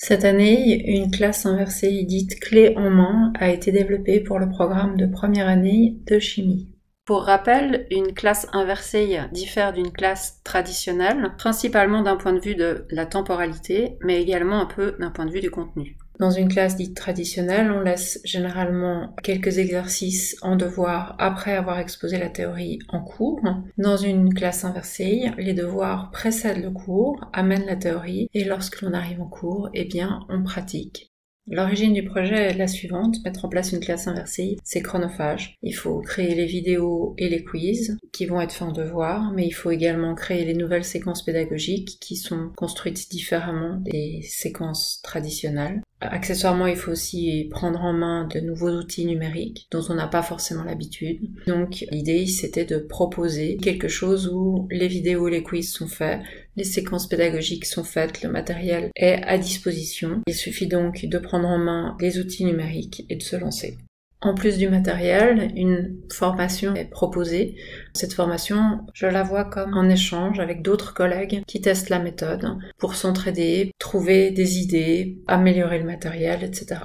Cette année, une classe inversée dite clé en main a été développée pour le programme de première année de chimie. Pour rappel, une classe inversée diffère d'une classe traditionnelle, principalement d'un point de vue de la temporalité, mais également un peu d'un point de vue du contenu. Dans une classe dite traditionnelle, on laisse généralement quelques exercices en devoir après avoir exposé la théorie en cours. Dans une classe inversée, les devoirs précèdent le cours, amènent la théorie, et lorsque l'on arrive en cours, eh bien, on pratique. L'origine du projet est la suivante: mettre en place une classe inversée, c'est chronophage. Il faut créer les vidéos et les quiz qui vont être faits en devoir, mais il faut également créer les nouvelles séquences pédagogiques qui sont construites différemment des séquences traditionnelles. Accessoirement, il faut aussi prendre en main de nouveaux outils numériques dont on n'a pas forcément l'habitude. Donc l'idée, c'était de proposer quelque chose où les vidéos et les quiz sont faits, les séquences pédagogiques sont faites, le matériel est à disposition. Il suffit donc de prendre en main les outils numériques et de se lancer. En plus du matériel, une formation est proposée. Cette formation, je la vois comme un échange avec d'autres collègues qui testent la méthode pour s'entraider, trouver des idées, améliorer le matériel, etc.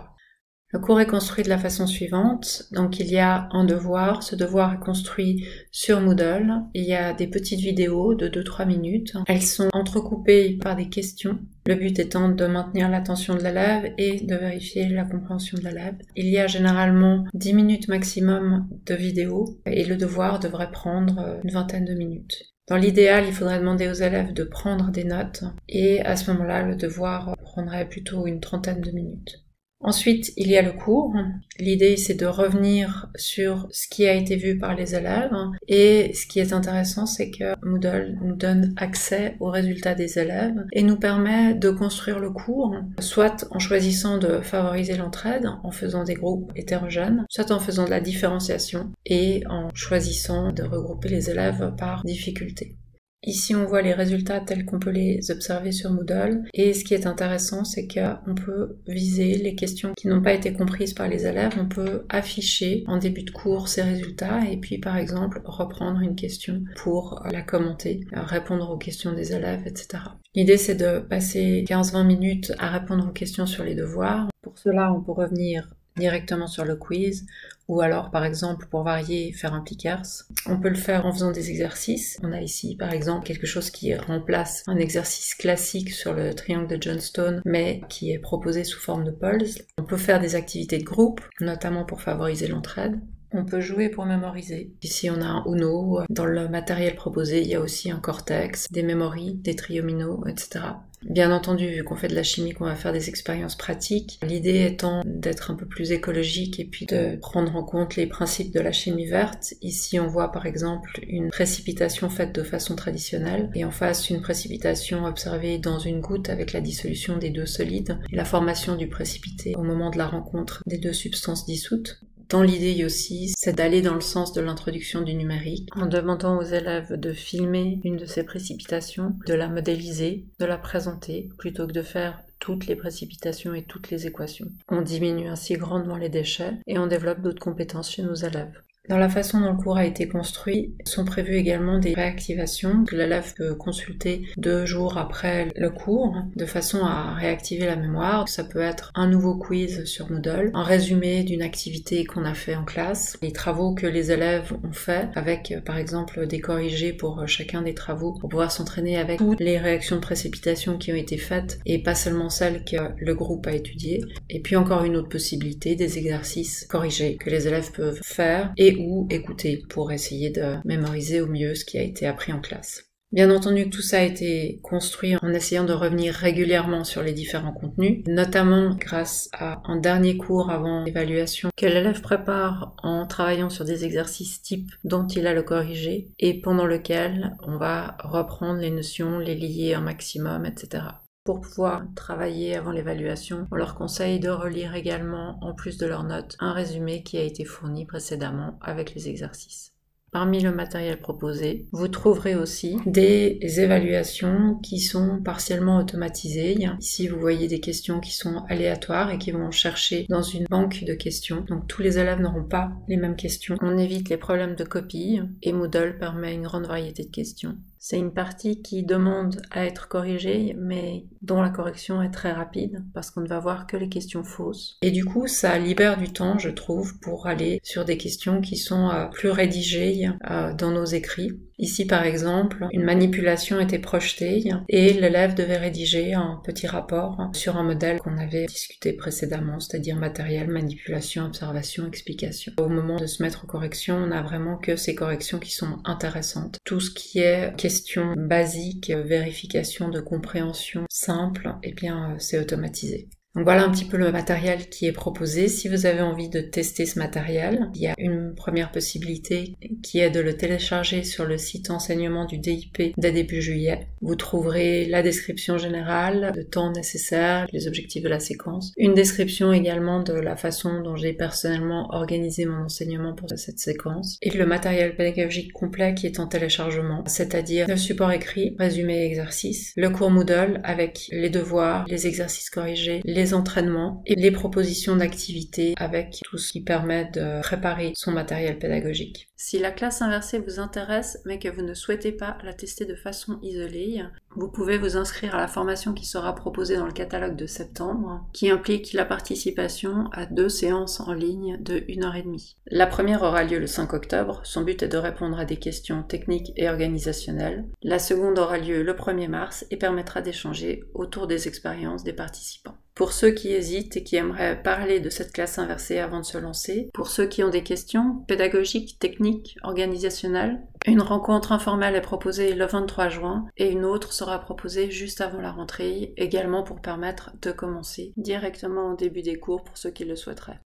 Le cours est construit de la façon suivante. Donc il y a un devoir. Ce devoir est construit sur Moodle. Il y a des petites vidéos de 2-3 minutes. Elles sont entrecoupées par des questions. Le but étant de maintenir l'attention de l'élève et de vérifier la compréhension de l'élève. Il y a généralement 10 minutes maximum de vidéos et le devoir devrait prendre une vingtaine de minutes. Dans l'idéal, il faudrait demander aux élèves de prendre des notes et à ce moment-là, le devoir prendrait plutôt une trentaine de minutes. Ensuite, il y a le cours. L'idée, c'est de revenir sur ce qui a été vu par les élèves. Et ce qui est intéressant, c'est que Moodle nous donne accès aux résultats des élèves et nous permet de construire le cours, soit en choisissant de favoriser l'entraide, en faisant des groupes hétérogènes, soit en faisant de la différenciation et en choisissant de regrouper les élèves par difficulté. Ici, on voit les résultats tels qu'on peut les observer sur Moodle. Et ce qui est intéressant, c'est qu'on peut viser les questions qui n'ont pas été comprises par les élèves. On peut afficher en début de cours ces résultats et puis, par exemple, reprendre une question pour la commenter, répondre aux questions des élèves, etc. L'idée, c'est de passer 15-20 minutes à répondre aux questions sur les devoirs. Pour cela, on peut revenir directement sur le quiz, ou alors par exemple pour varier faire un pickers. On peut le faire en faisant des exercices. On a ici par exemple quelque chose qui remplace un exercice classique sur le triangle de Johnstone mais qui est proposé sous forme de puzzle. On peut faire des activités de groupe, notamment pour favoriser l'entraide. On peut jouer pour mémoriser. Ici on a un Uno. Dans le matériel proposé, il y a aussi un Cortex, des memories, des triomino, etc. Bien entendu, vu qu'on fait de la chimie, qu'on va faire des expériences pratiques, l'idée étant d'être un peu plus écologique et puis de prendre en compte les principes de la chimie verte. Ici, on voit par exemple une précipitation faite de façon traditionnelle et en face une précipitation observée dans une goutte avec la dissolution des deux solides et la formation du précipité au moment de la rencontre des deux substances dissoutes. Dans l'idée aussi, c'est d'aller dans le sens de l'introduction du numérique, en demandant aux élèves de filmer une de ces précipitations, de la modéliser, de la présenter, plutôt que de faire toutes les précipitations et toutes les équations. On diminue ainsi grandement les déchets et on développe d'autres compétences chez nos élèves. Dans la façon dont le cours a été construit, sont prévues également des réactivations que l'élève peut consulter 2 jours après le cours, de façon à réactiver la mémoire. Ça peut être un nouveau quiz sur Moodle, un résumé d'une activité qu'on a fait en classe, les travaux que les élèves ont fait, avec par exemple des corrigés pour chacun des travaux, pour pouvoir s'entraîner avec toutes les réactions de précipitation qui ont été faites, et pas seulement celles que le groupe a étudiées. Et puis encore une autre possibilité, des exercices corrigés que les élèves peuvent faire et ou écouter pour essayer de mémoriser au mieux ce qui a été appris en classe. Bien entendu, tout ça a été construit en essayant de revenir régulièrement sur les différents contenus, notamment grâce à un dernier cours avant l'évaluation que l'élève prépare en travaillant sur des exercices types dont il a le corrigé et pendant lequel on va reprendre les notions, les lier un maximum, etc. Pour pouvoir travailler avant l'évaluation, on leur conseille de relire également, en plus de leurs notes, un résumé qui a été fourni précédemment avec les exercices. Parmi le matériel proposé, vous trouverez aussi des évaluations qui sont partiellement automatisées. Ici, vous voyez des questions qui sont aléatoires et qui vont chercher dans une banque de questions. Donc tous les élèves n'auront pas les mêmes questions. On évite les problèmes de copie et Moodle permet une grande variété de questions. C'est une partie qui demande à être corrigée, mais dont la correction est très rapide, parce qu'on ne va voir que les questions fausses. Et du coup, ça libère du temps, je trouve, pour aller sur des questions qui sont plus rédigées dans nos écrits. Ici, par exemple, une manipulation était projetée et l'élève devait rédiger un petit rapport sur un modèle qu'on avait discuté précédemment, c'est-à-dire matériel, manipulation, observation, explication. Au moment de se mettre aux corrections, on n'a vraiment que ces corrections qui sont intéressantes. Tout ce qui est question basique, vérification de compréhension simple, eh bien, c'est automatisé. Donc voilà un petit peu le matériel qui est proposé. Si vous avez envie de tester ce matériel, il y a une première possibilité qui est de le télécharger sur le site enseignement du DIP dès début juillet. Vous trouverez la description générale, le temps nécessaire, les objectifs de la séquence, une description également de la façon dont j'ai personnellement organisé mon enseignement pour cette séquence, et le matériel pédagogique complet qui est en téléchargement, c'est-à-dire le support écrit, résumé et exercice, le cours Moodle avec les devoirs, les exercices corrigés, les entraînements et les propositions d'activités avec tout ce qui permet de préparer son matériel pédagogique. Si la classe inversée vous intéresse mais que vous ne souhaitez pas la tester de façon isolée, vous pouvez vous inscrire à la formation qui sera proposée dans le catalogue de septembre, qui implique la participation à 2 séances en ligne de 1h30. La première aura lieu le 5 octobre, son but est de répondre à des questions techniques et organisationnelles. La seconde aura lieu le 1er mars et permettra d'échanger autour des expériences des participants. Pour ceux qui hésitent et qui aimeraient parler de cette classe inversée avant de se lancer, pour ceux qui ont des questions pédagogiques, techniques, organisationnelles, une rencontre informelle est proposée le 23 juin et une autre sera proposée juste avant la rentrée, également pour permettre de commencer directement au début des cours pour ceux qui le souhaiteraient.